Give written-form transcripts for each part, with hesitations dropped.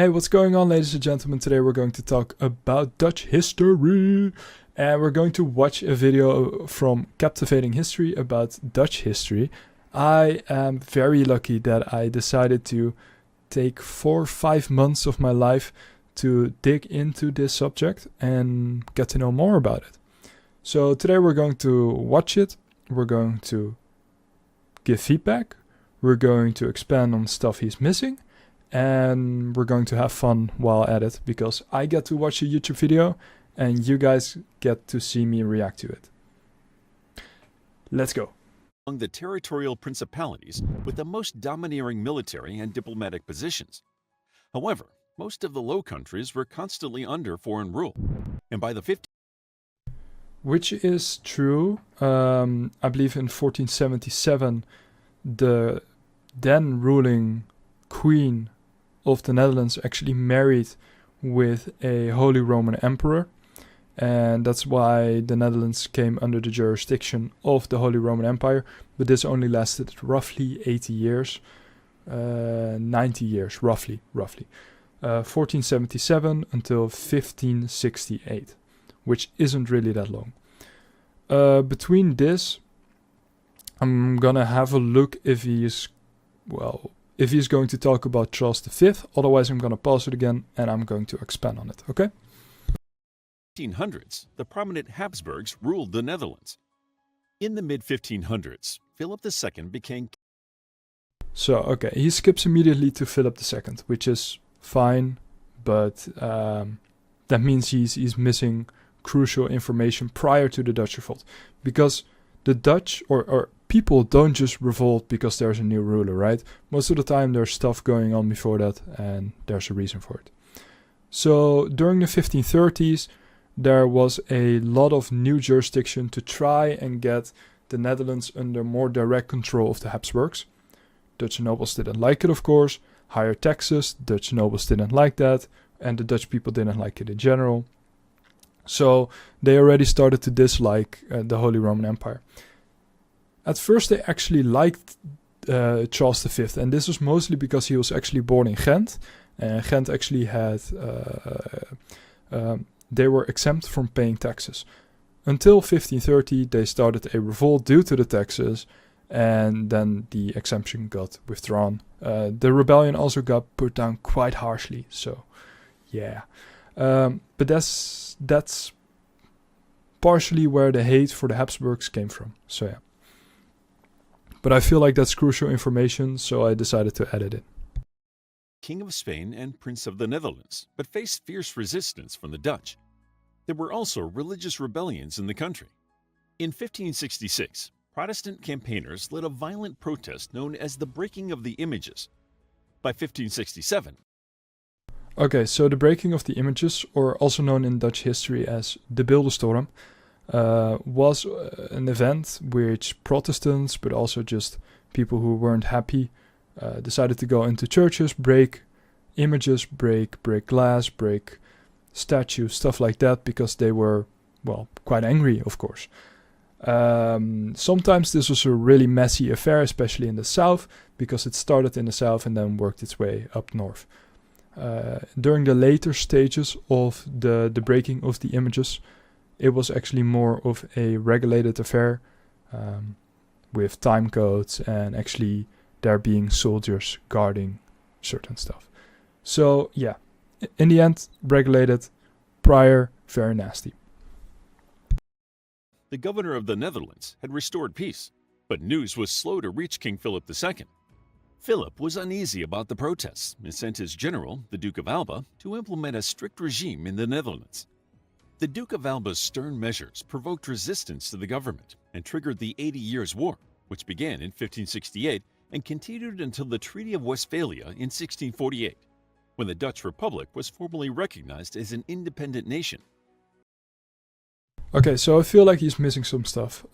Hey, what's going on, ladies and gentlemen? Today we're going to talk about Dutch history. And we're going to watch a video from Captivating History about Dutch history. I am very lucky that I decided to take 4 or 5 months of my life to dig into this subject and get to know more about it. So today we're going to watch it. We're going to give feedback. We're going to expand on stuff he's missing. And we're going to have fun while at it because I get to watch a YouTube video and you guys get to see me react to it. Let's go. Among the territorial principalities with the most domineering military and diplomatic positions. However, most of the Low Countries were constantly under foreign rule, and by the 15th, which is true. I believe in 1477, the then ruling Queen of the Netherlands actually married with a Holy Roman Emperor, and that's why the Netherlands came under the jurisdiction of the Holy Roman Empire, but this only lasted roughly 80 years, 90 years, roughly, 1477 until 1568, which isn't really that long. Between this, I'm gonna have a look if he's going to talk about Charles V, otherwise I'm going to pause it again and I'm going to expand on it, okay? 1500s, the prominent Habsburgs ruled the Netherlands. In the mid-1500s, Philip II became... So, okay, he skips immediately to Philip II, which is fine, but that means he's missing crucial information prior to the Dutch revolt. Because the Dutch, or people don't just revolt because there's a new ruler, right? Most of the time there's stuff going on before that and there's a reason for it. So during the 1530s, there was a lot of new jurisdiction to try and get the Netherlands under more direct control of the Habsburgs. Dutch nobles didn't like it, of course. Higher taxes, Dutch nobles didn't like that, and the Dutch people didn't like it in general. So they already started to dislike the Holy Roman Empire. At first they actually liked Charles V, and this was mostly because he was actually born in Ghent. And Ghent actually had, they were exempt from paying taxes. Until 1530 they started a revolt due to the taxes, and then the exemption got withdrawn. The rebellion also got put down quite harshly, so yeah. But that's partially where the hate for the Habsburgs came from, so yeah. But I feel like that's crucial information, so I decided to edit it. King of Spain and Prince of the Netherlands, but faced fierce resistance from the Dutch. There were also religious rebellions in the country. In 1566, Protestant campaigners led a violent protest known as the Breaking of the Images. By 1567, Okay, so the breaking of the images, or also known in Dutch history as de Beeldenstorm, was an event which Protestants, but also just people who weren't happy, decided to go into churches, break images, break glass, break statues, stuff like that, because they were, well, quite angry, of course. Sometimes this was a really messy affair, especially in the south, because it started in the south and then worked its way up north. During the later stages of the breaking of the images, it was actually more of a regulated affair, with time codes and actually there being soldiers guarding certain stuff. So yeah, in the end, regulated. Prior, very nasty. the governor of the Netherlands had restored peace, but news was slow to reach King Philip II. Philip was uneasy about the protests and sent his general, the Duke of Alba, to implement a strict regime in the Netherlands. The Duke of Alba's stern measures provoked resistance to the government and triggered the 80 Years' War, which began in 1568 and continued until the Treaty of Westphalia in 1648, when the Dutch Republic was formally recognized as an independent nation. Okay, so I feel like he's missing some stuff.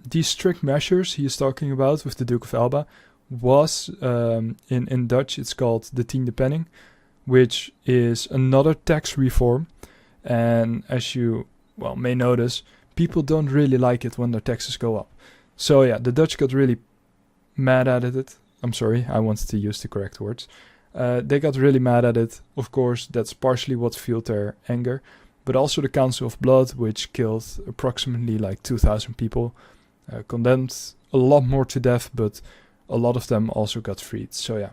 These strict measures he's talking about with the Duke of Alba was, in Dutch, it's called the Tiende Penning, which is another tax reform. And as you, well, may notice, people don't really like it when their taxes go up. So yeah, the Dutch got really mad at it. I'm sorry, I wanted to use the correct words. They got really mad at it. Of course, that's partially what fueled their anger, but also the Council of Blood, which killed approximately like 2,000 people, condemned a lot more to death, but a lot of them also got freed. So yeah.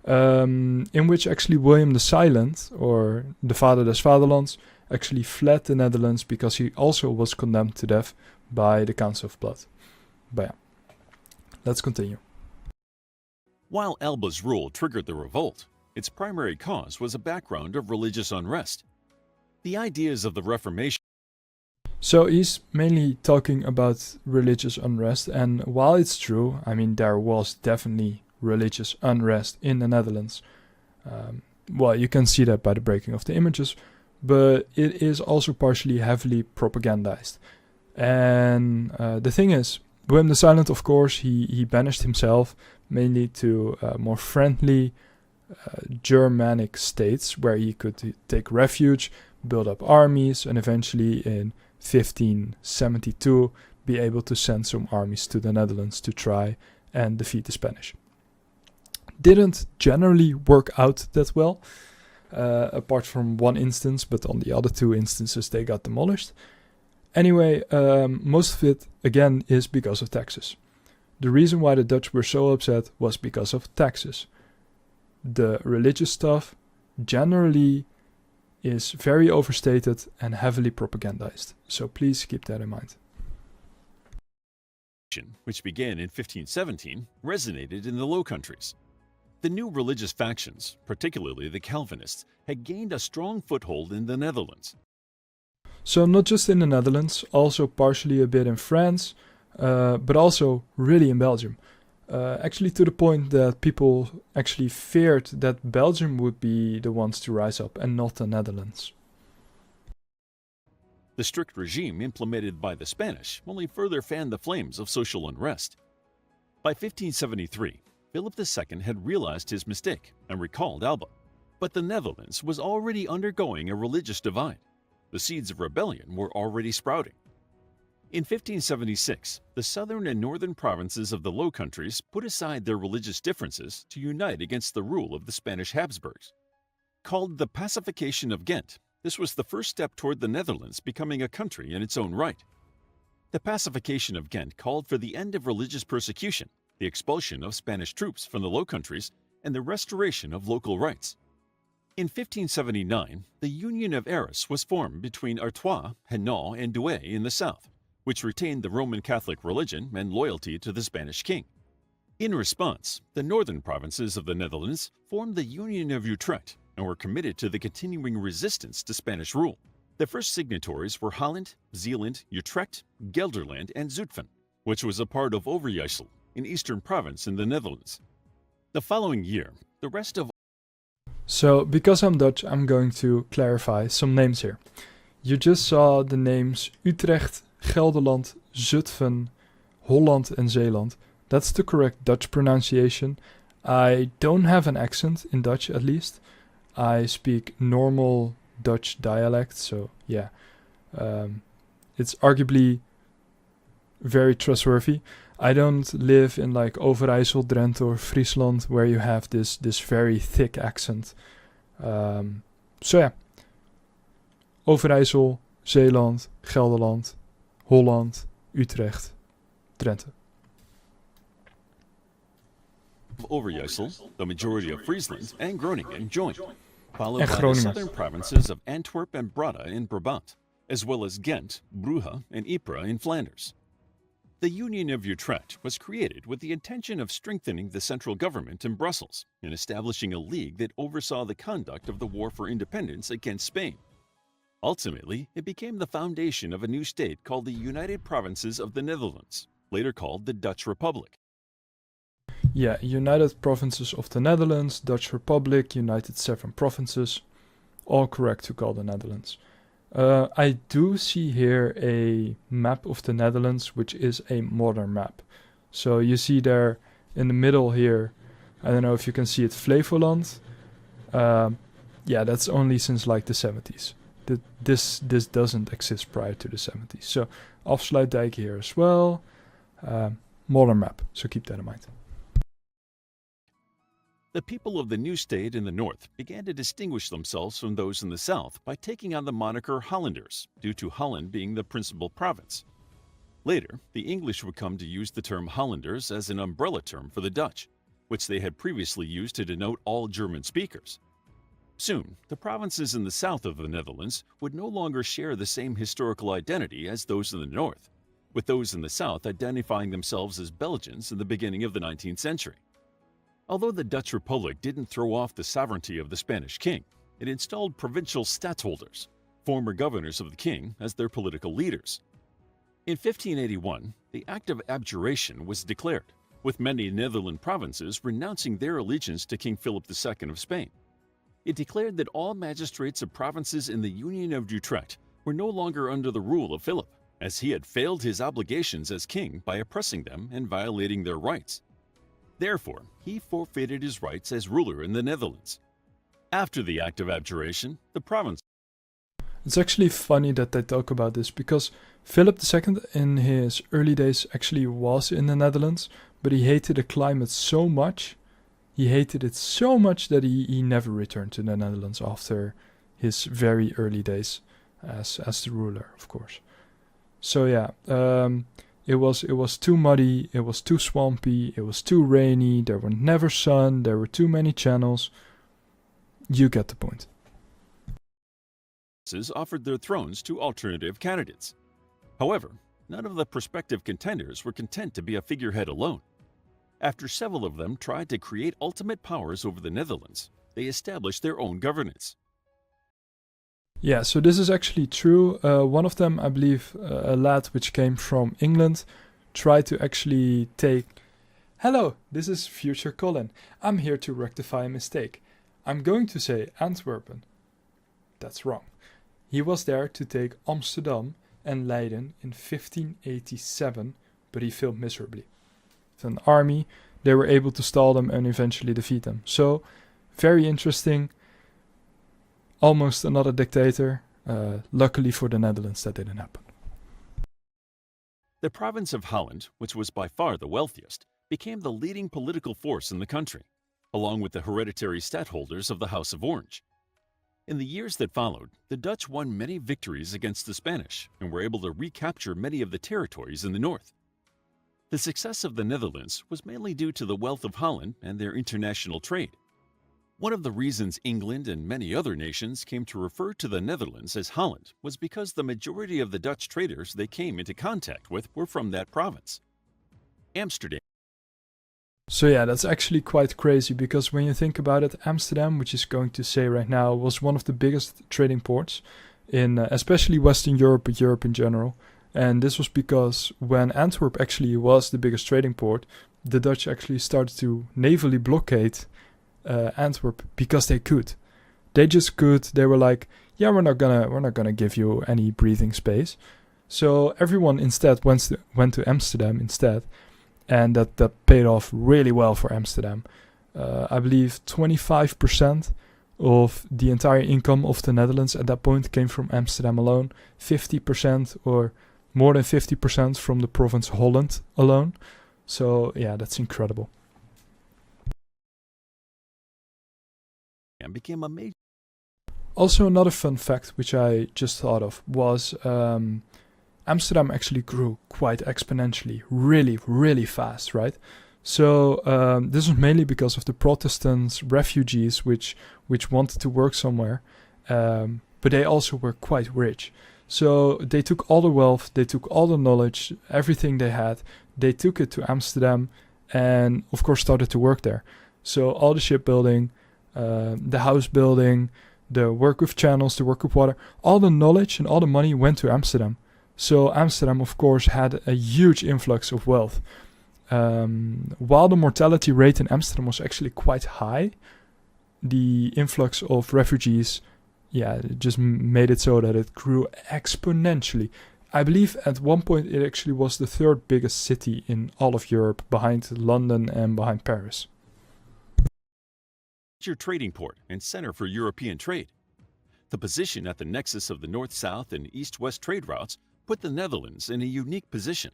In which actually William the Silent, or the Vader des Vaderlands, actually fled the Netherlands because he also was condemned to death by the Council of Blood. But yeah, let's continue. While Alba's rule triggered the revolt, its primary cause was a background of religious unrest. The ideas of the Reformation. So he's mainly talking about religious unrest, and while it's true, I mean, there was definitely religious unrest in the Netherlands. Well, you can see that by the breaking of the images, but it is also partially heavily propagandized. And the thing is, William the Silent, of course, he banished himself mainly to more friendly Germanic states where he could take refuge, build up armies, and eventually in 1572 be able to send some armies to the Netherlands to try and defeat the Spanish. Didn't generally work out that well, apart from one instance, but on the other two instances they got demolished. Anyway, most of it, again, is because of taxes. The reason why the Dutch were so upset was because of taxes. The religious stuff generally is very overstated and heavily propagandized, so please keep that in mind. Which began in 1517, resonated in the Low Countries. The new religious factions, particularly the Calvinists, had gained a strong foothold in the Netherlands. So not just in the Netherlands, also partially a bit in France, but also really in Belgium. Actually to the point that people actually feared that Belgium would be the ones to rise up and not the Netherlands. The strict regime implemented by the Spanish only further fanned the flames of social unrest. By 1573, Philip II had realized his mistake and recalled Alba, but the Netherlands was already undergoing a religious divide. The seeds of rebellion were already sprouting. In 1576, the southern and northern provinces of the Low Countries put aside their religious differences to unite against the rule of the Spanish Habsburgs. Called the Pacification of Ghent, this was the first step toward the Netherlands becoming a country in its own right. The Pacification of Ghent called for the end of religious persecution, the expulsion of Spanish troops from the Low Countries, and the restoration of local rights. In 1579, the Union of Arras was formed between Artois, Hainaut, and Douai in the south, which retained the Roman Catholic religion and loyalty to the Spanish king. In response, the northern provinces of the Netherlands formed the Union of Utrecht and were committed to the continuing resistance to Spanish rule. The first signatories were Holland, Zeeland, Utrecht, Gelderland, and Zutphen, which was a part of Overijssel, an eastern province in the Netherlands. The following year, the rest of So, because I'm Dutch, I'm going to clarify some names here. You just saw the names Utrecht, Gelderland, Zutphen, Holland and Zeeland. That's the correct Dutch pronunciation. I don't have an accent in Dutch, at least. I speak normal Dutch dialect, so yeah. It's arguably very trustworthy. I don't live in like Overijssel, Drenthe or Friesland where you have this very thick accent. So yeah. Overijssel, Zeeland, Gelderland, Holland, Utrecht, Drenthe. Overijssel, the majority of Friesland, and Groningen joined, followed En by the Groningen. southern provinces of Antwerp and Breda in Brabant, as well as Ghent, Brugge, and Ypres in Flanders. The Union of Utrecht was created with the intention of strengthening the central government in Brussels and establishing a league that oversaw the conduct of the war for independence against Spain. Ultimately, it became the foundation of a new state called the United Provinces of the Netherlands, later called the Dutch Republic. Yeah, United Provinces of the Netherlands, Dutch Republic, United Seven Provinces. All correct to call the Netherlands. I do see here a map of the Netherlands, which is a modern map. So you see there in the middle here, I don't know if you can see it, Flevoland. Yeah, that's only since like the 70s. This doesn't exist prior to the 70s. So Afsluitdijk here as well. Modern map, so keep that in mind. The people of the new state in the north began to distinguish themselves from those in the south by taking on the moniker Hollanders, due to Holland being the principal province. Later, the English would come to use the term Hollanders as an umbrella term for the Dutch, which they had previously used to denote all German speakers. Soon, the provinces in the south of the Netherlands would no longer share the same historical identity as those in the north, with those in the south identifying themselves as Belgians in the beginning of the 19th century. Although the Dutch Republic didn't throw off the sovereignty of the Spanish king, it installed provincial stadtholders, former governors of the king, as their political leaders. In 1581, the Act of Abjuration was declared, with many Netherlands provinces renouncing their allegiance to King Philip II of Spain. It declared that all magistrates of provinces in the Union of Utrecht were no longer under the rule of Philip, as he had failed his obligations as king by oppressing them and violating their rights. Therefore, he forfeited his rights as ruler in the Netherlands. After the Act of Abjuration, the province. It's actually funny that they talk about this because Philip II in his early days actually was in the Netherlands, but he hated the climate so much. He hated it so much that he never returned to the Netherlands after his very early days as the ruler, of course. So yeah, it was too muddy, it was too swampy, it was too rainy, there were never sun, there were too many channels. You get the point. Offered their thrones to alternative candidates. However, none of the prospective contenders were content to be a figurehead alone. After several of them tried to create ultimate powers over the Netherlands, they established their own governance. Yeah, so this is actually true. One of them, I believe, a lad which came from England, tried to actually take... Hello, this is future Colin. I'm here to rectify a mistake. I'm going to say Antwerpen. That's wrong. He was there to take Amsterdam and Leiden in 1587, but he failed miserably. With an army, they were able to stall them and eventually defeat them. So, very interesting. Almost another dictator. Luckily for the Netherlands, that didn't happen. The province of Holland, which was by far the wealthiest, became the leading political force in the country, along with the hereditary stadtholders of the House of Orange. In the years that followed, the Dutch won many victories against the Spanish and were able to recapture many of the territories in the north. The success of the Netherlands was mainly due to the wealth of Holland and their international trade. One of the reasons England and many other nations came to refer to the Netherlands as Holland was because the majority of the Dutch traders they came into contact with were from that province. Amsterdam. So yeah, that's actually quite crazy because when you think about it, Amsterdam, which is going to say right now, was one of the biggest trading ports in especially Western Europe, but Europe in general. And this was because when Antwerp actually was the biggest trading port, the Dutch actually started to navally blockade Antwerp because they could. They just could. They were like, yeah, we're not gonna give you any breathing space. So everyone instead went to Amsterdam instead, and that paid off really well for Amsterdam. I believe 25% of the entire income of the Netherlands at that point came from Amsterdam alone, 50% or more than 50% from the province Holland alone. So yeah, that's incredible. And became a major. Also, another fun fact which I just thought of was Amsterdam actually grew quite exponentially, really, really fast, right? So this was mainly because of the Protestants, refugees, which wanted to work somewhere, but they also were quite rich. So they took all the wealth, they took all the knowledge, everything they had, they took it to Amsterdam, and of course started to work there. So all the shipbuilding, the house building, the work with channels, the work with water, all the knowledge and all the money went to Amsterdam. So Amsterdam, of course, had a huge influx of wealth. While the mortality rate in Amsterdam was actually quite high, the influx of refugees, it just made it so that it grew exponentially. I believe at one point it actually was the third biggest city in all of Europe, behind London and behind Paris. Major trading port and center for European trade. The position at the nexus of the north-south and east-west trade routes put the Netherlands in a unique position.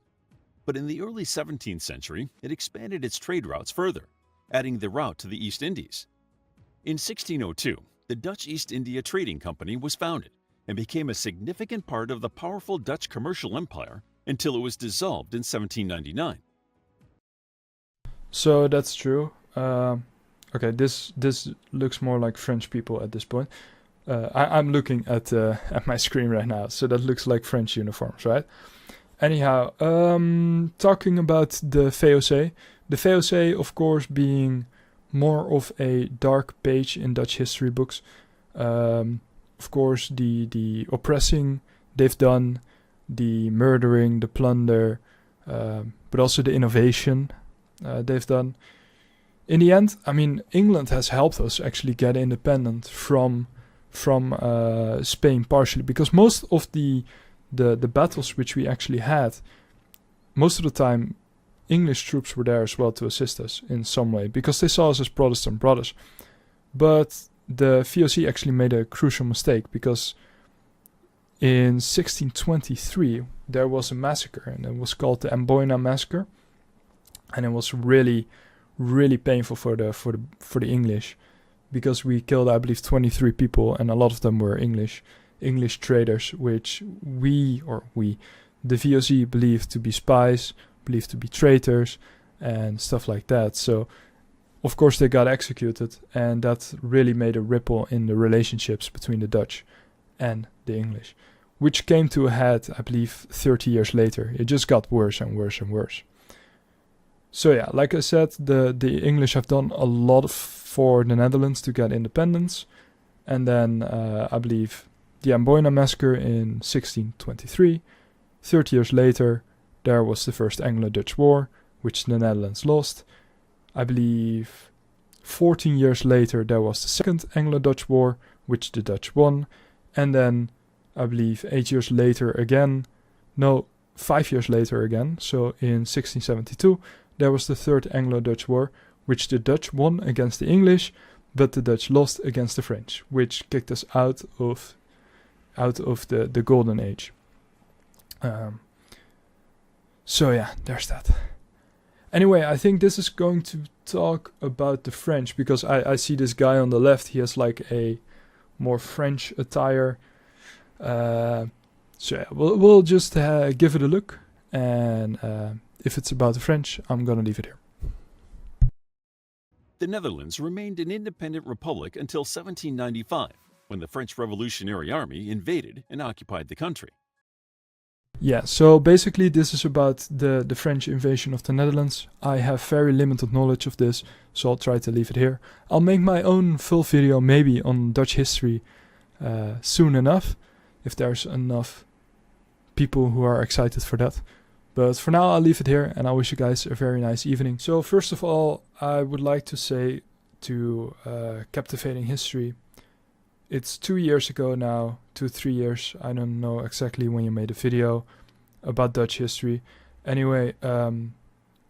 But in the early 17th century, it expanded its trade routes further, adding the route to the East Indies. In 1602, the Dutch East India Trading Company was founded and became a significant part of the powerful Dutch commercial empire until it was dissolved in 1799. So that's true. Okay, this looks more like French people at this point. I'm looking at my screen right now, so that looks like French uniforms, right? Anyhow, talking about the VOC. The VOC, of course, being more of a dark page in Dutch history books. Of course, the oppressing they've done, the murdering, the plunder, but also the innovation they've done. In the end, I mean, England has helped us actually get independent from Spain partially, because most of the battles which we actually had, most of the time English troops were there as well to assist us in some way, because they saw us as Protestant brothers. But the VOC actually made a crucial mistake, because in 1623 there was a massacre, and it was called the Amboina Massacre, and it was really painful for the English, because we killed, I believe, 23 people, and a lot of them were English traders, which the VOC believed to be spies, believed to be traitors, and stuff like that. So, of course, they got executed, and that really made a ripple in the relationships between the Dutch and the English, which came to a head, I believe, 30 years later. It just got worse and worse and worse. So yeah, like I said, the English have done a lot for the Netherlands to get independence. And then I believe the Amboina Massacre in 1623. 30 years later, there was the First Anglo-Dutch War, which the Netherlands lost. I believe 14 years later, there was the Second Anglo-Dutch War, which the Dutch won. And then I believe 8 years later again, no, 5 years later again, so in 1672, there was the Third Anglo-Dutch War, which the Dutch won against the English, but the Dutch lost against the French, which kicked us out of the Golden Age. So yeah, there's that. Anyway, I think this is going to talk about the French, because I see this guy on the left, he has like a more French attire. So yeah, we'll just give it a look, and if it's about the French, I'm gonna leave it here. The Netherlands remained an independent republic until 1795, when the French Revolutionary Army invaded and occupied the country. Yeah, so basically this is about the French invasion of the Netherlands. I have very limited knowledge of this, so I'll try to leave it here. I'll make my own full video maybe on Dutch history soon enough, if there's enough people who are excited for that. But for now, I'll leave it here, and I wish you guys a very nice evening. So first of all, I would like to say to Captivating History, it's 2 years ago now, 2-3 years, I don't know exactly when you made a video about Dutch history. Anyway,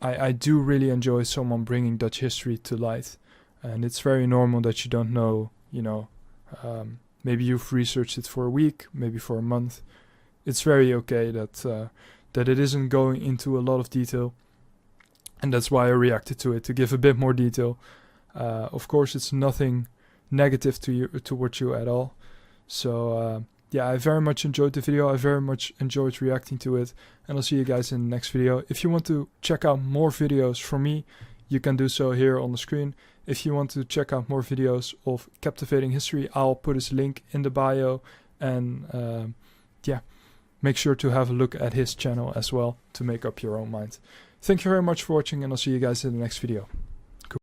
I do really enjoy someone bringing Dutch history to light, and it's very normal that you don't know, maybe you've researched it for a week, maybe for a month. It's very okay that it isn't going into a lot of detail, and that's why I reacted to it, to give a bit more detail. Of course, it's nothing negative towards you at all. So yeah, I very much enjoyed the video. I very much enjoyed reacting to it, and I'll see you guys in the next video. If you want to check out more videos from me, you can do so here on the screen. If you want to check out more videos of Captivating History, I'll put his link in the bio, and yeah, make sure to have a look at his channel as well to make up your own mind. Thank you very much for watching, and I'll see you guys in the next video.